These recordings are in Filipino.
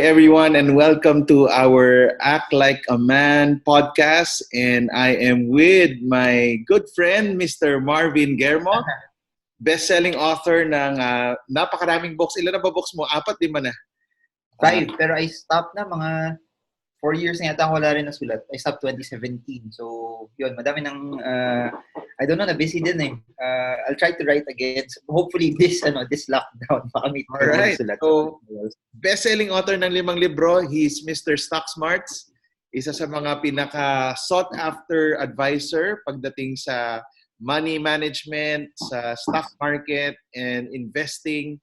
everyone, and welcome to our Act Like a Man podcast. And I am with my good friend, Mr. Marvin Germo, best-selling author ng napakaraming books. Ilan na ba books mo? 4, 5 na? 5, pero I stopped na mga 4 years na yata ako wala rin nasulat. I stopped 2017. So, yun, madami ng, I don't know, na busy din eh. I'll try to write again. So, hopefully this lockdown, baka may Alright, sulat. so best-selling author ng 5 libro, he's Mr. Stock Smarts. Isa sa mga pinaka-sought-after advisor pagdating sa money management, sa stock market, and investing.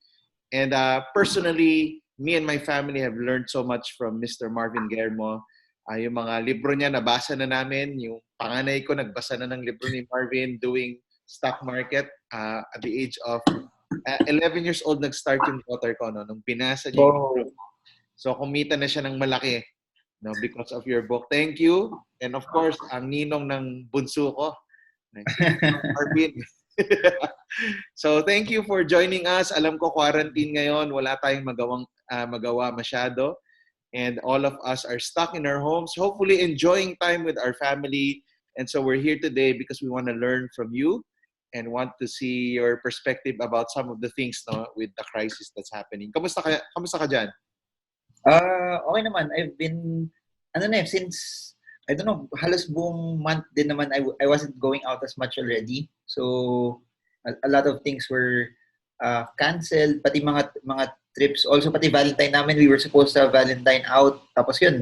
And personally, me and my family have learned so much from Mr. Marvin Germo. Yung mga libro niya, nabasa na namin. Yung panganay ko, nagbasa na ng libro ni Marvin doing stock market at the age of 11 years old. Nag-start yung daughter ko, no? Nung binasa niya yung libro. So, kumita na siya ng malaki, no? Because of your book. Thank you. And of course, ang ninong ng bunso ko, Marvin. So, thank you for joining us. Alam ko, quarantine ngayon. Wala tayong magawa masyado. And all of us are stuck in our homes, hopefully enjoying time with our family. And so we're here today because we want to learn from you and want to see your perspective about some of the things, no, with the crisis that's happening. Kamusta ka dyan? Okay naman. I've been, since, I don't know, halos buong month din naman, I wasn't going out as much already. So, a lot of things were canceled, pati mga trips. Also, pati Valentine namin, we were supposed to have Valentine out. Tapos yun,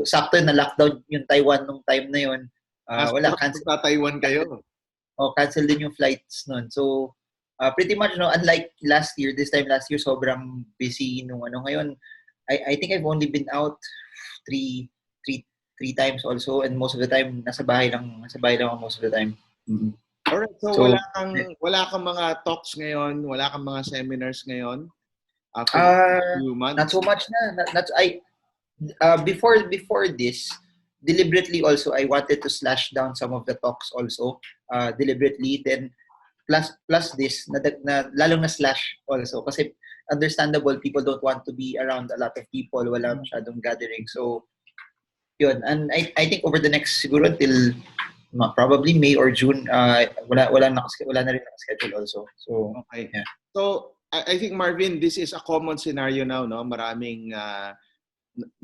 sakto na lockdown yung Taiwan nung time na yun. Wala, cancel. Sa Taiwan kayo? Cancel din yung flights nun. So, pretty much, no, unlike this time last year, sobrang busy nung ngayon. I think I've only been out three times also, and most of the time, nasa bahay lang ako most of the time. Mm-hmm. Alright, so wala kang mga talks ngayon, wala kang mga seminars ngayon? Not so much na. Before this, deliberately also, I wanted to slash down some of the talks also, deliberately. Then, plus this, na lalong na slash also. Kasi understandable, people don't want to be around a lot of people, wala masyadong gathering. So, yun. And I think over the next, siguro until probably May or June, wala na rin nakaschedule also. So, okay. Yeah. So, I think, Marvin, this is a common scenario now, no? Maraming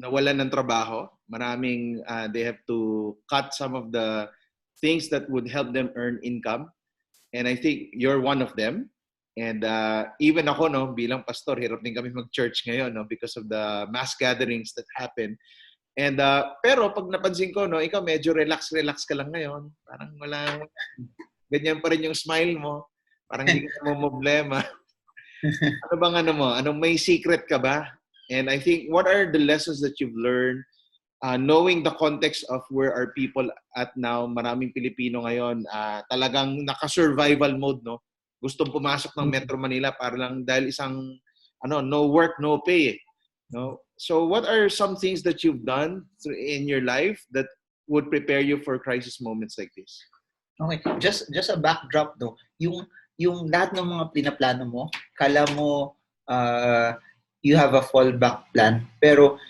nawalan ng trabaho. Maraming they have to cut some of the things that would help them earn income. And I think you're one of them. And even ako, no, bilang pastor, hirap din kami mag-church ngayon, no, because of the mass gatherings that happen. And pero pag napansin ko, no, ikaw medyo relax ka lang ngayon. Parang ganyan pa rin yung smile mo. Parang hindi ka mo problema. Ano bang may secret ka ba? And I think, what are the lessons that you've learned, knowing the context of where our people at now? Maraming Pilipino ngayon, talagang naka-survival mode, no? Gustong pumasok ng Metro Manila para lang dahil isang, no work, no pay, no? So, what are some things that you've done in your life that would prepare you for crisis moments like this? Okay, just a backdrop, though. Yung lahat ng mga pinaplano mo, kala mo you have a fallback plan. Pero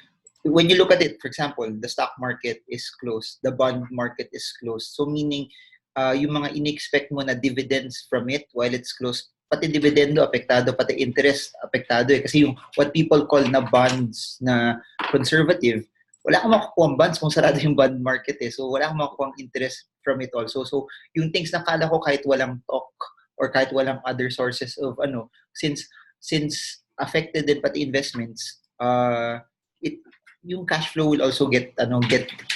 when you look at it, for example, the stock market is closed, the bond market is closed. So meaning, yung mga in-expect mo na dividends from it while it's closed, pati dividendo apektado, pati interest apektado eh. Kasi yung what people call na bonds na conservative, wala kang makukuha ang bonds kung sarado yung bond market eh. So wala kang makukuha ang interest from it also. So yung things na kala ko kahit walang talk or kahit walang other sources of since affected din pati investments, yung cash flow will also get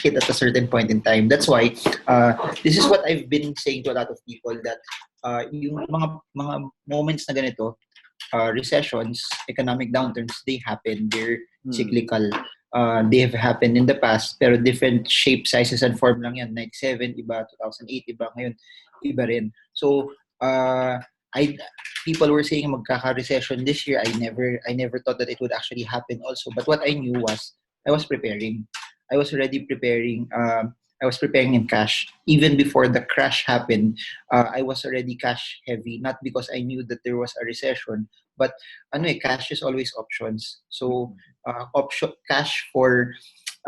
hit at a certain point in time. That's why this is what I've been saying to a lot of people, that yung mga moments na ganito, recessions, economic downturns, they happen. They're cyclical. They have happened in the past, pero different shape, sizes, and form lang yan. 97, iba. 2008, iba. Ngayon, iba rin. So, people were saying magkaka-recession this year. I never thought that it would actually happen also. But what I knew was I was preparing. I was already preparing. I was preparing in cash. Even before the crash happened, I was already cash heavy. Not because I knew that there was a recession, But cash is always options. So option cash for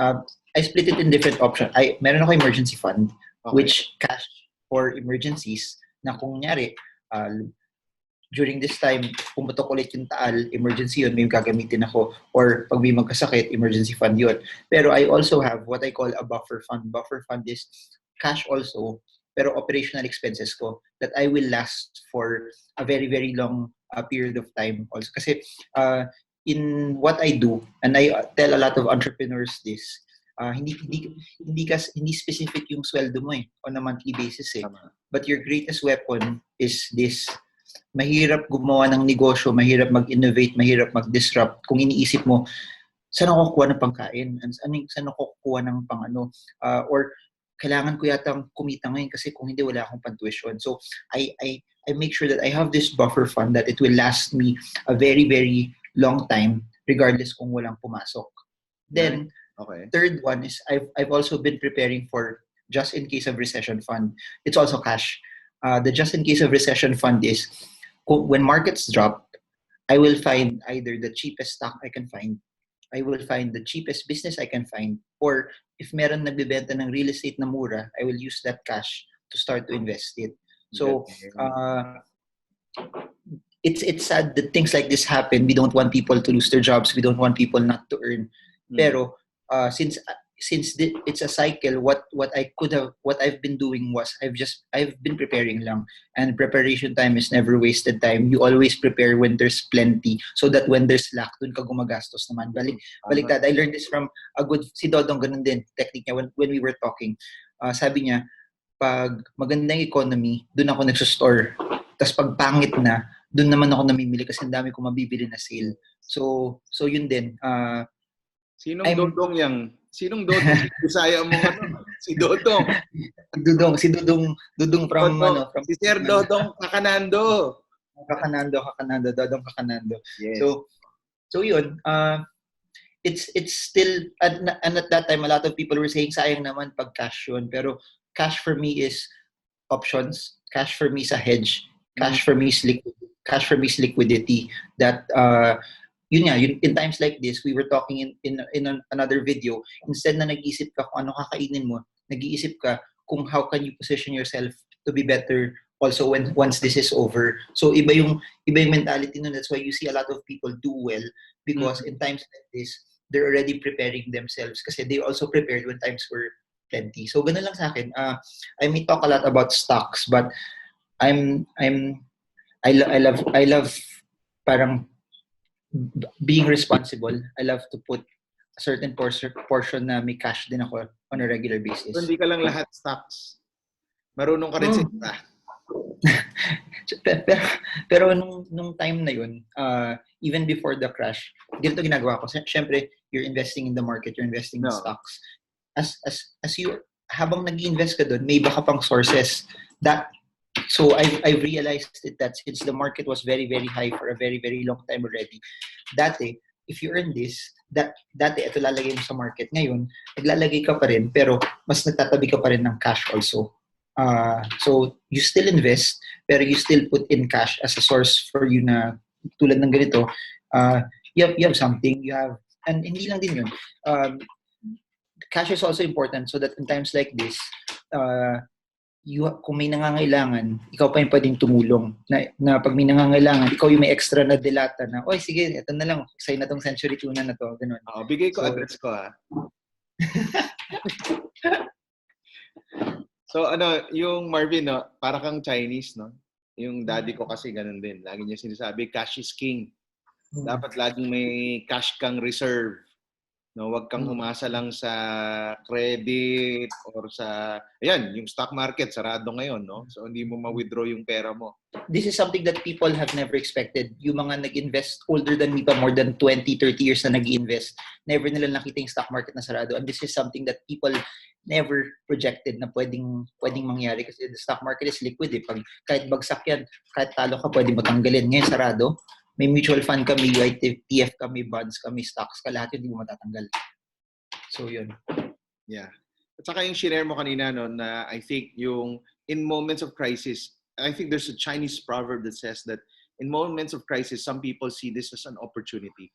I split it in different options. Meron ako emergency fund, which cash for emergencies na kung nyari, during this time, pumutok ulit yung taal, emergency yun, may gagamitin ako. Or pag may magkasakit, emergency fund yun. Pero I also have what I call a buffer fund. Buffer fund is cash also, pero operational expenses ko that I will last for a very, very long period of time also. Kasi in what I do, and I tell a lot of entrepreneurs this, hindi specific yung sweldo mo on a monthly basis But your greatest weapon is this. Mahirap gumawa ng negosyo, mahirap mag-innovate, mahirap mag-disrupt kung iniisip mo saan ako kukuha ng pangkain, saan ako kukuha ng or kailangan ko yatang kumita ngayon kasi kung hindi wala akong pantuition. So I make sure that I have this buffer fund that it will last me a very, very long time regardless kung walang pumasok. Then third one is I've also been preparing for just in case of recession fund. It's also cash. The just in case of recession fund is when markets drop, I will find either the cheapest stock I can find, I will find the cheapest business I can find, or if meron nagbebenta ng real estate na mura, I will use that cash to start to invest it. So it's sad that things like this happen. We don't want people to lose their jobs. We don't want people not to earn. Pero since it's a cycle, what I've been doing was I've been preparing lang, and preparation time is never wasted time. You always prepare when there's plenty, so that when there's lack, dun ka gumagastos naman. Baliktad. I learned this from si Dodong, ganun din technique niya when we were talking. Sabi niya, pag magandang economy, dun ako nagso-store. Tapos pag pangit na, dun naman ako namimili kasi ang dami ko mabibili na sale. So yun din. Sinong Dodong yan? Sinong Dodong? Bisaya mo Si Dodong. Si Dodong from si Sir Dodong Kakanando. Dodong Kakanando. Yes. So yun, it's still and at that time a lot of people were saying sayang naman pag cash yun, pero cash for me is options, cash for me is a hedge, cash for me is liquidity that yun in times like this, we were talking in another video, instead na nag-iisip ka kung ano kakainin mo, nag-iisip ka kung how can you position yourself to be better also once this is over. So iba yung mentality nun. That's why you see a lot of people do well, because in times like this, they're already preparing themselves kasi they also prepared when times were plenty. So ganun lang sa akin. I may talk a lot about stocks, but I love parang being responsible. I love to put a certain portion na may cash din ako on a regular basis. So, hindi ka lang lahat stocks. Marunong ka rin sa iba. pero nung time na yun, even before the crash, ganito ginagawa ko. Siyempre, you're investing in the market, you're investing in stocks. As you, habang nag-invest ka doon, may iba ka pang sources. So I realized that since the market was very, very high for a very, very long time already, dati, if you earn this, dati ito lalagay mo sa market. Ngayon, naglalagay ka pa rin, pero mas nagtatabi ka pa rin ng cash also. So you still invest, pero you still put in cash as a source for you na tulad ng ganito. You have something, and hindi lang din yun. Cash is also important so that in times like this, kung may nangangailangan, ikaw pa yung pwedeng tumulong. Na pag may nangangailangan, ikaw yung may extra na delata na, oy, sige, ito na lang, sa'yo na tong century tuna na to. Ganun. Bigay ko address ko So yung Marvin, para kang Chinese, no? Yung daddy ko kasi ganun din. Lagi niya sinasabi, cash is king. Dapat laging may cash kang reserve. No, wag kang umasa lang sa credit or sa yung stock market sarado ngayon, no? So hindi mo ma-withdraw yung pera mo. This is something that people have never expected. Yung mga nag-invest older than me pa, more than 20, 30 years na nag-invest, never nila nakita yung stock market na sarado. And this is something that people never projected na pwedeng mangyari kasi the stock market is liquid kahit bagsak yan, kahit talo ka, pwede mo tanggalin. Ngayon sarado. May mutual fund ka, may ETF ka, may bonds ka, may stocks ka, lahat yun hindi mo matatanggal. So, yun. Yeah. At saka yung share mo kanina, no, na I think yung in moments of crisis, I think there's a Chinese proverb that says that in moments of crisis, some people see this as an opportunity.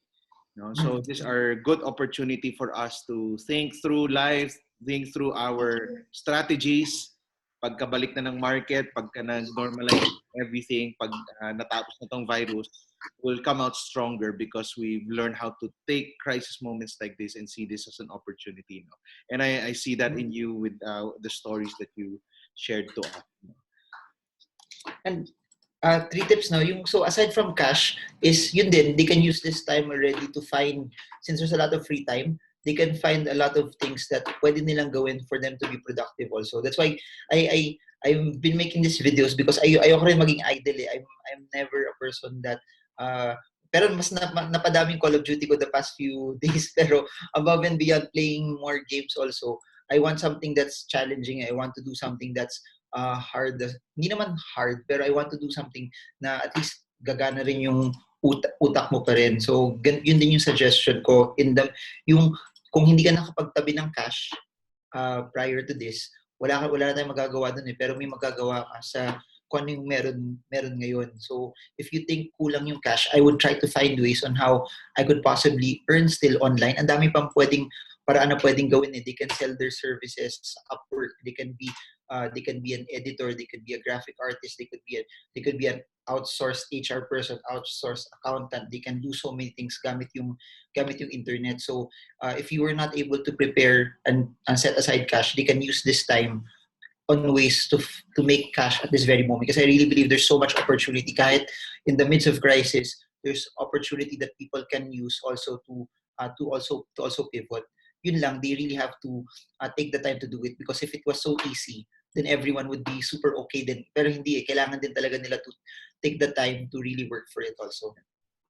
No? So these are good opportunity for us to think through life, think through our strategies. Pagkabalik na ng market, pagka na-normalize everything, pag natapos na tong virus, we'll come out stronger because we've learned how to take crisis moments like this and see this as an opportunity. No? And I see that in you with the stories that you shared to us. And three tips now. So aside from cash, is yun din, they can use this time already to find, since there's a lot of free time, they can find a lot of things that pwede nilang gawin for them to be productive also. That's why I've been making these videos because ayoko rin maging idle eh. I'm never a person that pero mas napadaming Call of Duty ko the past few days, pero above and beyond playing more games also, I want something that's challenging. I want to do something that's hard. Hindi naman hard, pero I want to do something na at least gagana rin yung utak mo pa rin. So yun din yung suggestion ko yung kung hindi ka nakapagtabi ng cash prior to this, wala na tayong magagawa dun eh, pero may magagawa ka sa kung ano yung meron ngayon. So if you think kulang yung cash, I would try to find ways on how I could possibly earn still online. Ang dami pang paraan na pwedeng gawin eh. They can sell their services Upwork. They can be an editor, they could be a graphic artist, they could be an outsourced HR person, outsourced accountant. They can do so many things gamit yung internet. So if you were not able to prepare and set aside cash, they can use this time on ways to make cash at this very moment. Because I really believe there's so much opportunity. Kahit in the midst of crisis, there's opportunity that people can use also to also pivot. Yun lang, they really have to take the time to do it, because if it was so easy, then everyone would be super okay din. Pero hindi eh. Kailangan din talaga nila to take the time to really work for it also.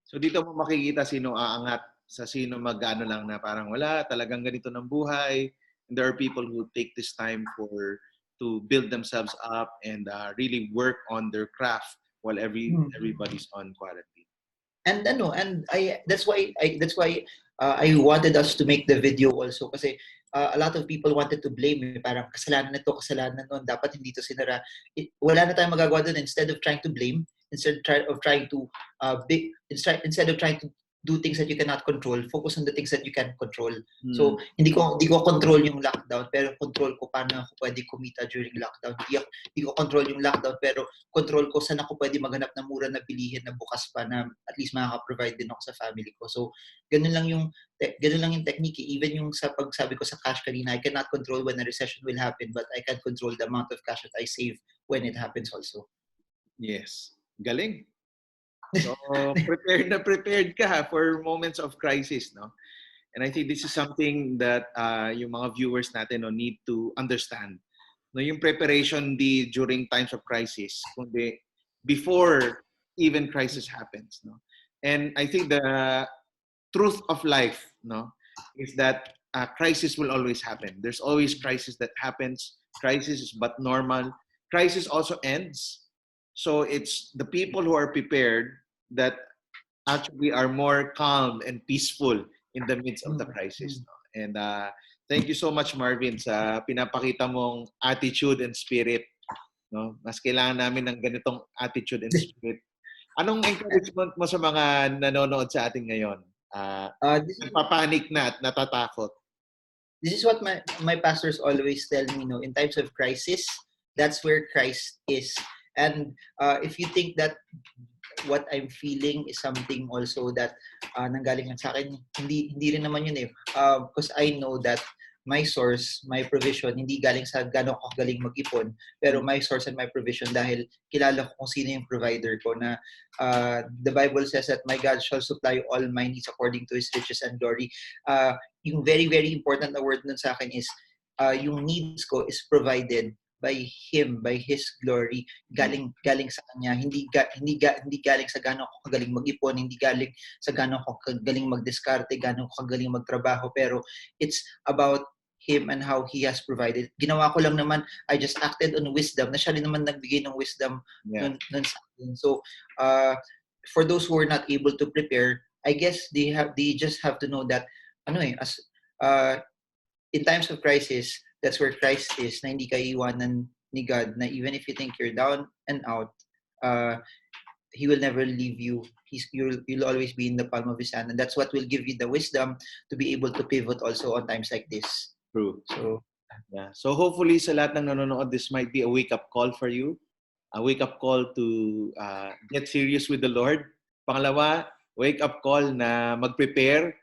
So dito mo makikita sino aangat sa sino mag-ano lang na parang wala, talagang ganito ng buhay. And there are people who take this time to build themselves up and really work on their craft while everybody's on quarantine. And that's why I wanted us to make the video also, kasi a lot of people wanted to blame me. Parang kasalanan nito, kasalanan nun, dapat hindi to sinara. Wala na tayong magagawa dun. Instead of trying to blame, instead of trying to do things that you cannot control, focus on the things that you can control. So hindi ko control yung lockdown, pero control ko paano ako pwede kumita during lockdown. Hindi ko control yung lockdown, pero control ko saan ako pwede maghanap ng mura na bilihin na bukas pa na at least makaka-provide din ako sa family ko. So ganun lang yung technique. Even yung sa pagsabi ko sa cash kanina, I cannot control when a recession will happen, but I can control the amount of cash that I save when it happens also. Yes. Galing. So, prepared ka for moments of crisis, no? And I think this is something that yung mga viewers natin need to understand. No, yung preparation during times of crisis, kundi before even crisis happens, no? And I think the truth of life, no, is that crisis will always happen. There's always crisis that happens. Crisis is but normal. Crisis also ends. So it's the people who are prepared that actually are more calm and peaceful in the midst of the crisis. No? And thank you so much, Marvin, sa pinapakita mong attitude and spirit. No? Mas kailangan namin ng ganitong attitude and spirit. Anong encouragement mo sa mga nanonood sa atin ngayon? Nagpapanik na at natatakot. This is what my pastors always tell me, in times of crisis, that's where Christ is. And if you think that what I'm feeling is something also that nanggaling lang sa akin, hindi rin naman yun eh. Because I know that my source, my provision, hindi galing sa gano'n ako galing mag-ipon, pero my source and my provision dahil kilala ko kung sino yung provider ko, na the Bible says that my God shall supply all my needs according to His riches and glory. Yung very, very important na word nun sa akin is yung needs ko is provided by Him, by His glory, galing sa Kanya, hindi galing sa gaano ako kagaling mag-ipon, hindi galing sa gaano ako kagaling magdiskarte, gaano ako kagaling magtrabaho, pero it's about Him and how He has provided. Ginawa ko lang naman, I just acted on wisdom, na siya rin naman nagbigay ng wisdom nun sa akin. So, for those who are not able to prepare, I guess they just have to know that, in times of crisis, that's where Christ is, na hindi ka iwanan ni God, na even if you think you're down and out, He will never leave you. You'll always be in the palm of his hand, and that's what will give you the wisdom to be able to pivot also on times like this. True. So Yeah. So hopefully sa lahat ng nanonood, this might be a wake-up call for you. A wake-up call to get serious with the Lord. Pangalawa, wake-up call na mag-prepare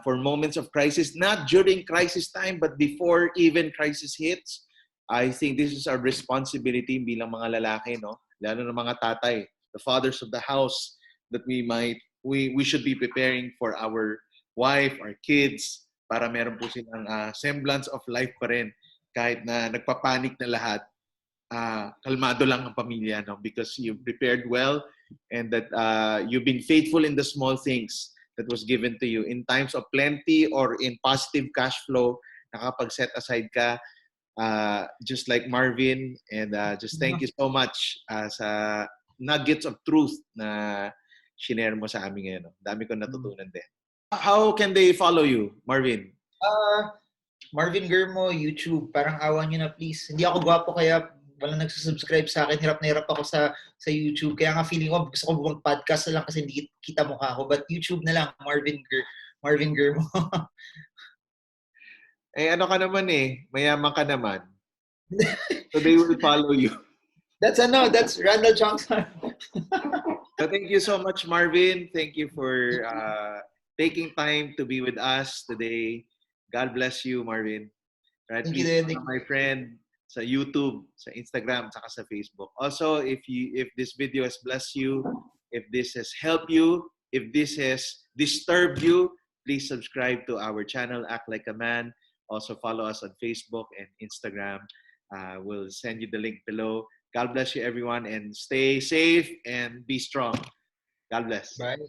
for moments of crisis, not during crisis time, but before even crisis hits. I think this is our responsibility bilang mga lalaki, no? Lalo ng mga tatay, the fathers of the house, that we should be preparing for our wife, our kids, para meron po silang semblance of life pa rin. Kahit na nagpapanik na lahat, kalmado lang ang pamilya, no? Because you prepared well and that you've been faithful in the small things that was given to you. In times of plenty or in positive cash flow, nakapag-set aside ka, just like Marvin. And just thank you so much sa nuggets of truth na shinare mo sa amin ngayon. No? Dami ko natutunan din. How can they follow you, Marvin? Marvin Germo, YouTube. Parang awa nyo na please. Hindi ako gwapo kaya walang nagsusubscribe sa akin. Hirap na hirap ako sa YouTube. Kaya nga feeling ko gusto ko mag-podcast na lang kasi hindi kita mukha ko. But YouTube na lang, Marvin Germo. Eh ano ka naman eh, mayaman ka naman. So they will follow you. That's Randall Johnson. So thank you so much, Marvin. Thank you for taking time to be with us today. God bless you, Marvin. Right? Thank Please you, follow my friend sa YouTube, sa Instagram, saka sa Facebook. Also, if this video has blessed you, if this has helped you, if this has disturbed you, please subscribe to our channel, Act Like a Man. Also follow us on Facebook and Instagram. We'll send you the link below. God bless you, everyone, and stay safe and be strong. God bless. Bye.